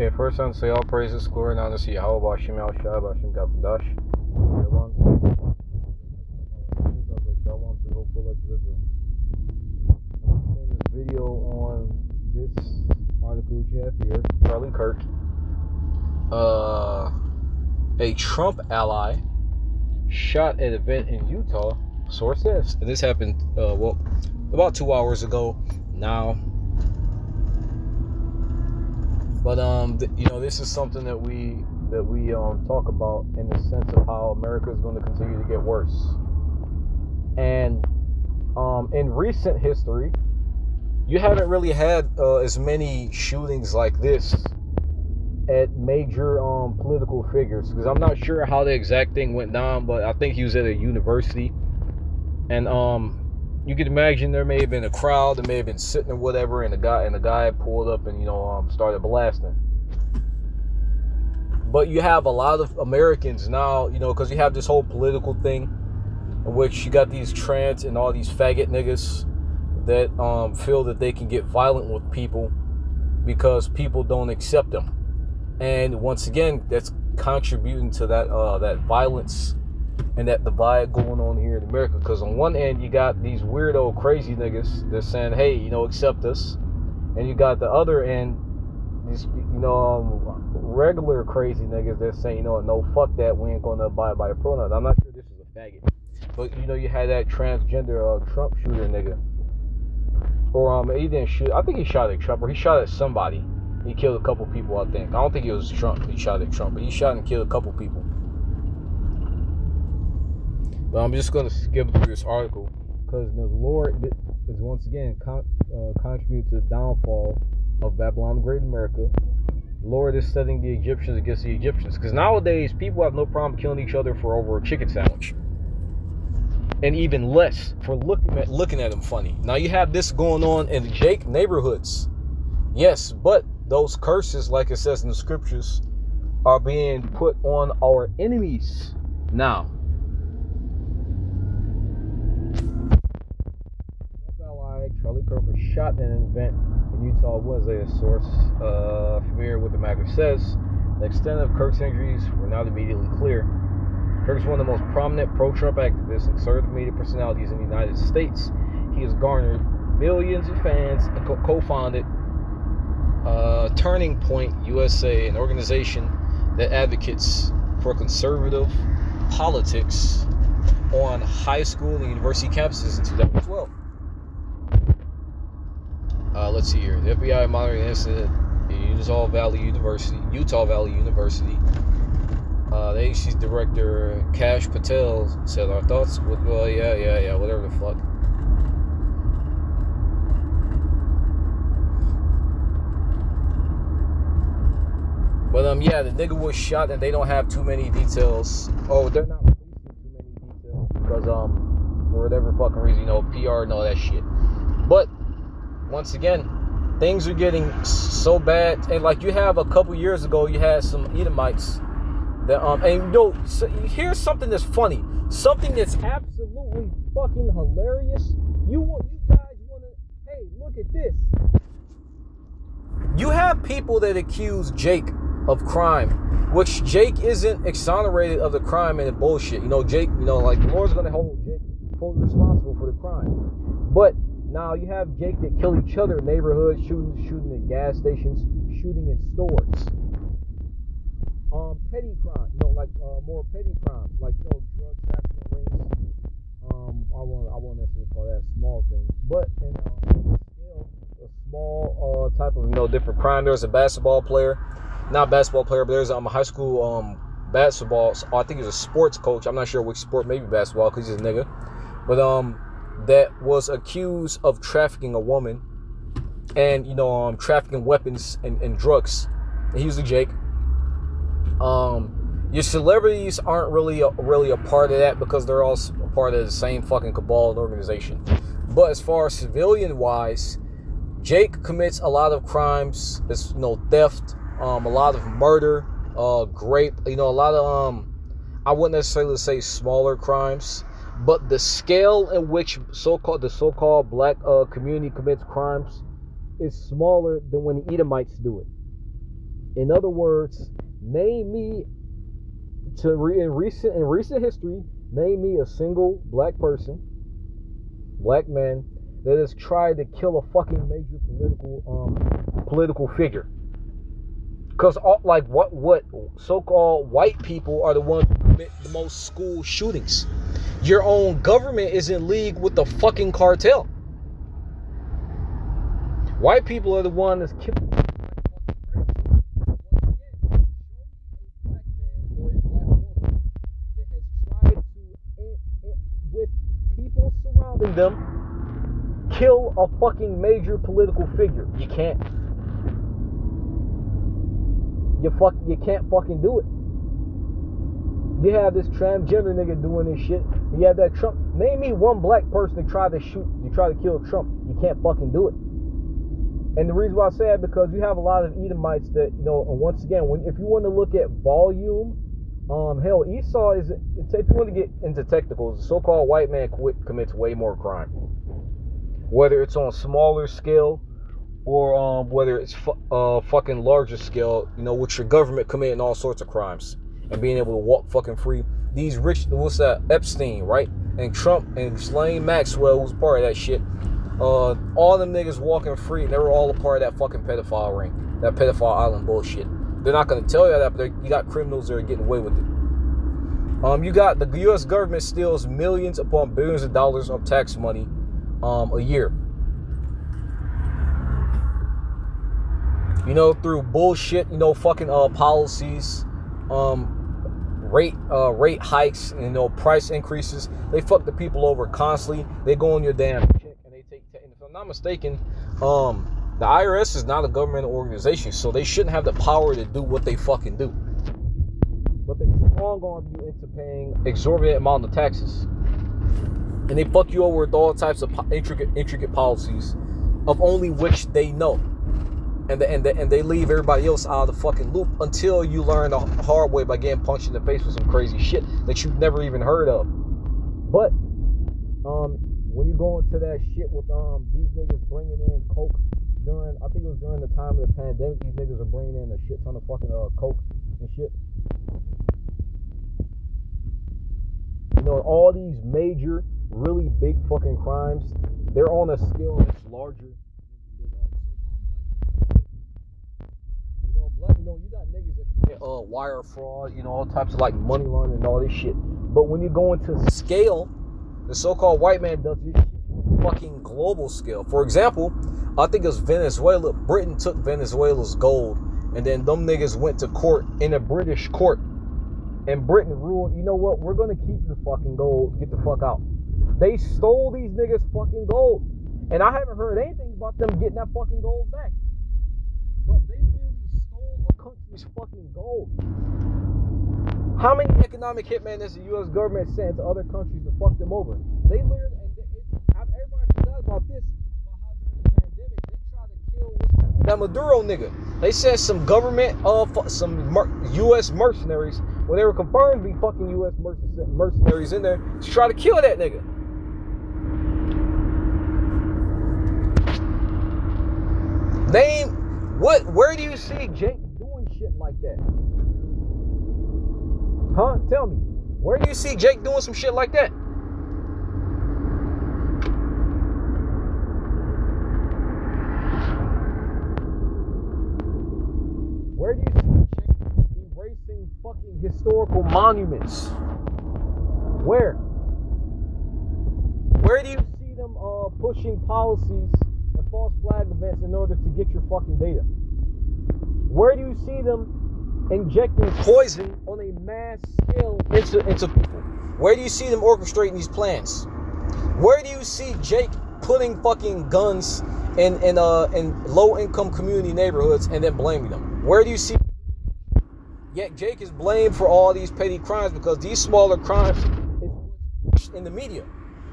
Okay, first time say all praises, glory and honor to Yahweh, Hashem, El Shai, Hashem, Gavadash. Shalom to the whole full of Israel. I'm going to send this video on this article you have here. Charlie Kirk, a Trump ally, shot at an event in Utah. Source says. And this happened, about 2 hours ago now. But this is something that we talk about in the sense of how America is going to continue to get worse. And in recent history, you haven't really had as many shootings like this at major political figures, because I'm not sure how the exact thing went down, but I think he was at a university, and you can imagine there may have been a crowd that may have been sitting or whatever, and the guy pulled up and started blasting. But you have a lot of Americans now, because you have this whole political thing in which you got these trans and all these faggot niggas that feel that they can get violent with people because people don't accept them. And once again, that's contributing to that violence and that divide going on here in America. Because on one end, you got these weirdo crazy niggas that's saying, hey, accept us. And you got the other end, these, regular crazy niggas that's saying, no, fuck that, we ain't gonna abide by a pronoun. I'm not sure this is a faggot. But, you had that transgender Trump shooter nigga. Or, he didn't shoot, I think he shot at Trump, or he shot at somebody. He killed a couple people, I think. I don't think it was Trump. He shot at Trump, but he shot and killed a couple people. But I'm just going to skip through this article because the Lord is once again contributing to the downfall of Babylon the Great America. The Lord is setting the Egyptians against the Egyptians, because nowadays people have no problem killing each other for over a chicken sandwich, and even less for looking at them funny. Now you have this going on in Jake neighborhoods. Yes, but those curses, like it says in the scriptures, are being put on our enemies now. Trump ally Charlie Kirk was shot in an event in Utah Wednesday. A source familiar with the matter says the extent of Kirk's injuries were not immediately clear. Kirk is one of the most prominent pro-Trump activists and conservative media personalities in the United States. He has garnered millions of fans and co-founded Turning Point USA, an organization that advocates for conservative politics on high school and university campuses in 2012. Let's see here. The FBI monitoring the incident at Utah Valley University. The agency's director, Kash Patel, said our thoughts with, whatever the fuck. But the nigga was shot, and they don't have too many details. Oh, they're not releasing too many details because for whatever fucking reason, PR and all that shit. But once again, things are getting so bad, and like you have a couple years ago, you had some Edomites that so here's something that's funny, something that's absolutely fucking hilarious. You guys want to? Hey, look at this. You have people that accuse Jake of crime, which Jake isn't exonerated of the crime and the bullshit. Jake, like the Lord's gonna hold Jake fully responsible for the crime. But now you have Jake that kill each other in neighborhoods, shooting at gas stations, shooting in stores. Petty crime, more petty crimes, like drug trafficking rings. I won't necessarily call that a small thing, but in scale, a small type of different crime. There's a basketball player. Not basketball player, but there's a high school basketball. I think he's a sports coach. I'm not sure which sport, maybe basketball, because he's a nigga. But that was accused of trafficking a woman and trafficking weapons and drugs. And he was a Jake. Your celebrities aren't really a part of that because they're all a part of the same fucking cabal and organization. But as far as civilian wise, Jake commits a lot of crimes. It's theft. A lot of murder, rape, a lot of, I wouldn't necessarily say smaller crimes, but the scale in which the so-called black community commits crimes is smaller than when the Edomites do it. In other words, name me in recent history, name me a single black person, black man that has tried to kill a fucking major political figure. Because like what so-called white people are the ones who commit the most school shootings. Your own government is in league with the fucking cartel. White people are the ones that's killing. Them kill a fucking major political figure. You can't. You can't fucking do it. You have this transgender nigga doing this shit. You have that Trump. Name me one black person that tried to kill Trump. You can't fucking do it. And the reason why I say that, because you have a lot of Edomites that, and once again, if you want to look at volume, hell, Esau is, if you want to get into technicals, the so-called white man commits way more crime. Whether it's on a smaller scale or whether it's fucking larger scale, with your government committing all sorts of crimes and being able to walk fucking free. These rich, what's that, Epstein, right? And Trump and Ghislaine Maxwell, who's part of that shit. All them niggas walking free, and they were all a part of that fucking pedophile ring, that pedophile island bullshit. They're not going to tell you that, but you got criminals that are getting away with it. You got the U.S. government steals millions upon billions of dollars of tax money a year. Through bullshit, fucking policies, rate hikes, and price increases. They fuck the people over constantly. They go on your damn check and they take. And if I'm not mistaken, the IRS is not a government organization, so they shouldn't have the power to do what they fucking do. But they strong arm you into paying exorbitant amount of taxes, and they fuck you over with all types of intricate policies, of only which they know, and they leave everybody else out of the fucking loop until you learn the hard way by getting punched in the face with some crazy shit that you've never even heard of. But when you go into that shit with these niggas bringing in coke. I think it was during the time of the pandemic, these niggas are bringing in a shit ton of fucking coke and shit. All these major, really big fucking crimes, they're on a scale that's larger than you got niggas that commit wire fraud, all types of like money laundering and all this shit. But when you go into scale, the so-called white man does this shit fucking global scale. For example, I think it was Venezuela. Britain took Venezuela's gold, and then them niggas went to court in a British court, and Britain ruled, you know what, we're gonna keep your fucking gold, get the fuck out. They stole these niggas fucking gold, and I haven't heard anything about them getting that fucking gold back. But they literally stole a country's fucking gold. How many economic hitmen has the U.S. government sent to other countries to fuck them over? They literally, and everybody forgot about this, about how during the pandemic, they tried to kill that Maduro nigga. They sent some government, some U.S. mercenaries, well, they were confirmed to be fucking U.S. mercenaries in there to try to kill that nigga. Where do you see Jake doing shit like that? Huh? Tell me. Where do you see Jake doing some shit like that? Where do you see Jake erasing fucking historical monuments? Where? Where do you see them pushing policies and false flag events in order to get your fucking data? Where do you see them injecting poison on a mass scale into people? Where do you see them orchestrating these plans? Where do you see Jake putting fucking guns in low-income community neighborhoods and then blaming them? Where do you see? Yet Jake is blamed for all these petty crimes because these smaller crimes is in the media.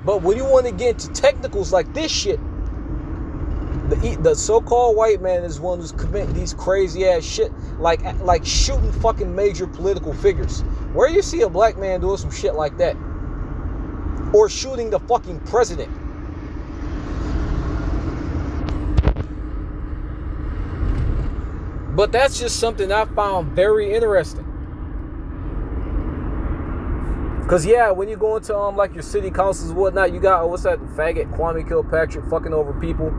But when you want to get into technicals like this shit, the so-called white man is one who's committing these crazy ass shit, like shooting fucking major political figures. Where do you see a black man doing some shit like that? Or shooting the fucking president? But that's just something I found very interesting. Cause yeah, when you go into like your city councils and whatnot, you got what's that faggot Kwame Kilpatrick fucking over people.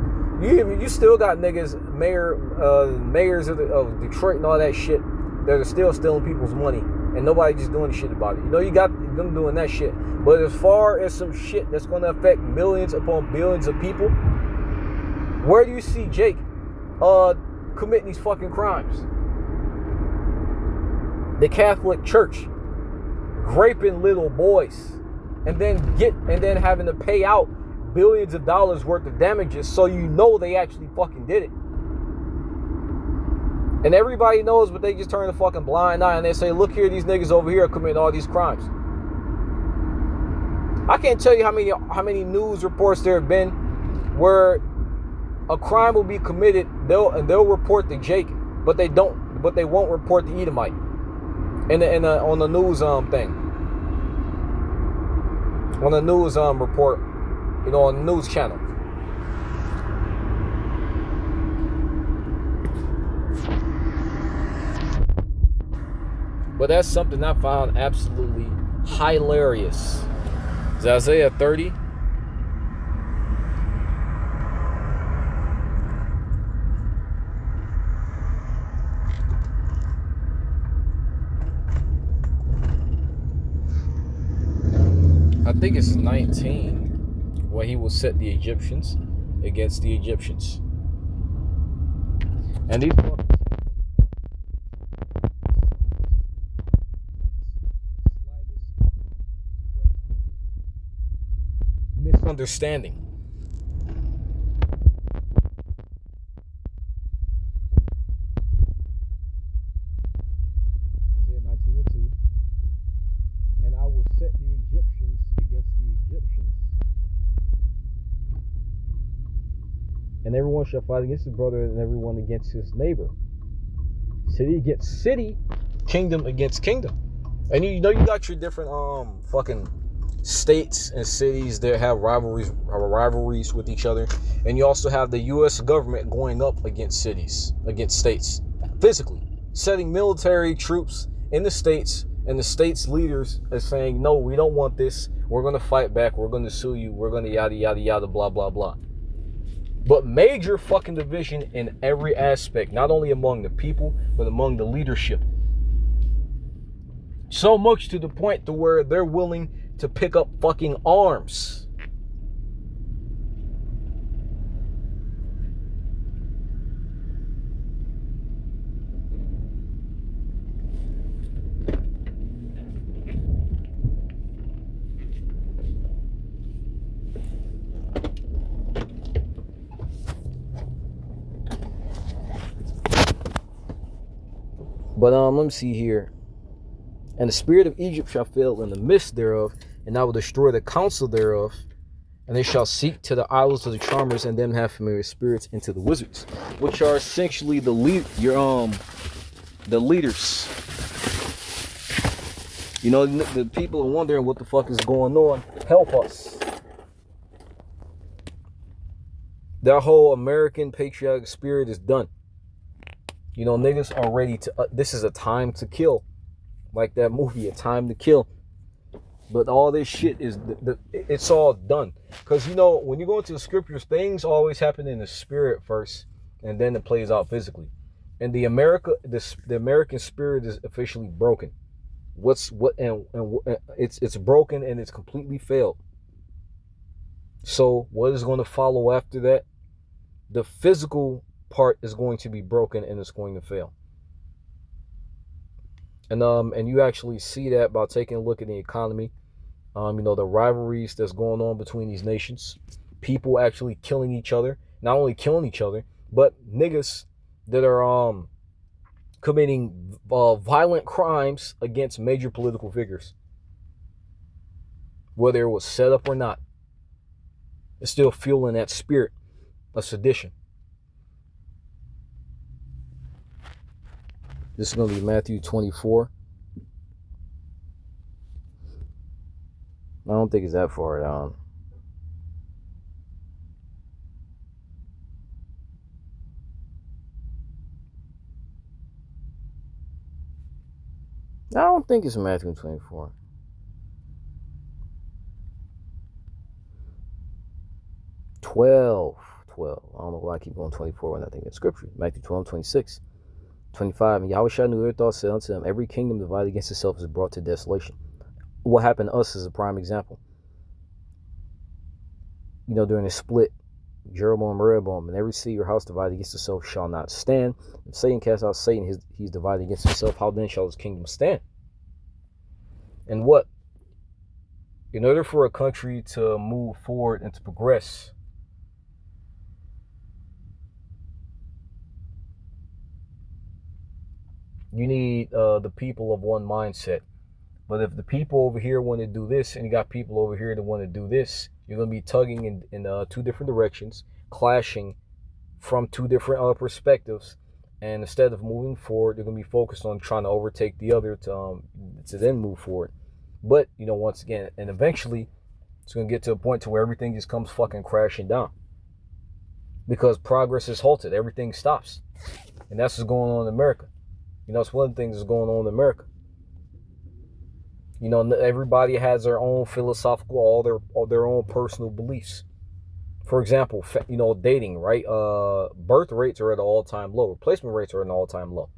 You still got niggas, mayors of Detroit and all that shit that are still stealing people's money, and nobody just doing shit about it. You know, you got them doing that shit. But as far as some shit that's gonna affect millions upon billions of people, where do you see Jake committing these fucking crimes? The Catholic Church raping little boys, and then having to pay out billions of dollars worth of damages, so you know they actually fucking did it. And everybody knows, but they just turn a fucking blind eye and they say, look here, these niggas over here are committing all these crimes. I can't tell you how many news reports there have been where a crime will be committed, they'll report the Jake, but they won't report the Edomite on the news thing. On the news report, you know, on the news channel. But that's something I found absolutely hilarious. Is Isaiah 30? I think it's 19, where he will set the Egyptians against the Egyptians. And these misunderstanding. Isaiah 19:2. And I will set the Egyptians against the Egyptians, and everyone shall fight against his brother, and everyone against his neighbor. City against city, kingdom against kingdom. And you know, you got your different fucking states and cities that have rivalries with each other, and you also have the U.S. government going up against cities, against states, physically setting military troops in the states, and the states' leaders are saying, no, we don't want this, we're going to fight back, we're going to sue you, we're going to yada yada yada blah blah blah. But major fucking division in every aspect, not only among the people, but among the leadership. So much to the point to where they're willing to pick up fucking arms. But let me see here. And the spirit of Egypt shall fail in the midst thereof, and I will destroy the counsel thereof, and they shall seek to the idols of the charmers, and them have familiar spirits into the wizards, which are essentially the leaders. You know, the people are wondering what the fuck is going on. Help us. That whole American patriotic spirit is done. You know, niggas are ready to. This is a time to kill. Like that movie, A Time to Kill. But all this shit is, it's all done. Because, you know, when you go into the scriptures, things always happen in the spirit first, and then it plays out physically. And the American spirit is officially broken. It's broken, and it's completely failed. So what is going to follow after that? The physical part is going to be broken, and it's going to fail. And you actually see that by taking a look at the economy. You know, the rivalries that's going on between these nations. People actually killing each other. Not only killing each other, but niggas that are committing violent crimes against major political figures. Whether it was set up or not. It's still fueling that spirit of sedition. This is going to be Matthew 24. I don't think it's that far down. I don't think it's Matthew 24. 12. 12. I don't know why I keep going 24 when I think it's scripture. Matthew 12, 26. 25. And Yahushua knew their thoughts, said unto them, every kingdom divided against itself is brought to desolation. What happened to us is a prime example. During the split, Jeroboam, Rehoboam, and every city or house divided against itself shall not stand. If Satan cast out Satan, he's divided against himself. How then shall his kingdom stand? And what? In order for a country to move forward and to progress, you need the people of one mindset. But if the people over here want to do this and you got people over here that want to do this, you're going to be tugging in two different directions, clashing from two different perspectives. And instead of moving forward, they're going to be focused on trying to overtake the other to then move forward. But, once again, and eventually it's going to get to a point to where everything just comes fucking crashing down. Because progress is halted. Everything stops. And that's what's going on in America. It's one of the things that's going on in America. Everybody has their own philosophical, all their own personal beliefs. For example, dating, right? Birth rates are at an all-time low. Replacement rates are at an all-time low.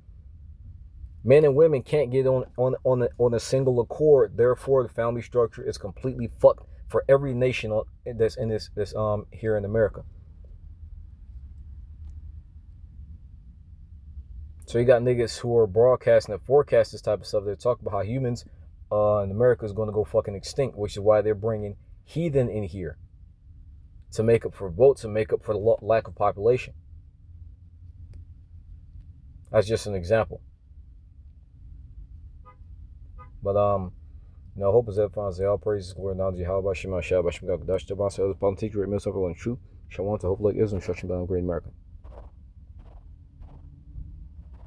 Men and women can't get on a single accord. Therefore, the family structure is completely fucked for every nation that's in this here in America. So you got niggas who are broadcasting and forecast this type of stuff. They're talking about how humans in America is going to go fucking extinct, which is why they're bringing heathen in here to make up for votes and make up for the lack of population. That's just an example. But hope is that finds all praises, glory, knowledge, Yahweh, Shema, Shabbat, Shem, God, Kadash, Tabas, others, politics, great, middle, and truth, shall want to hope like Israel, instruction, down, great America.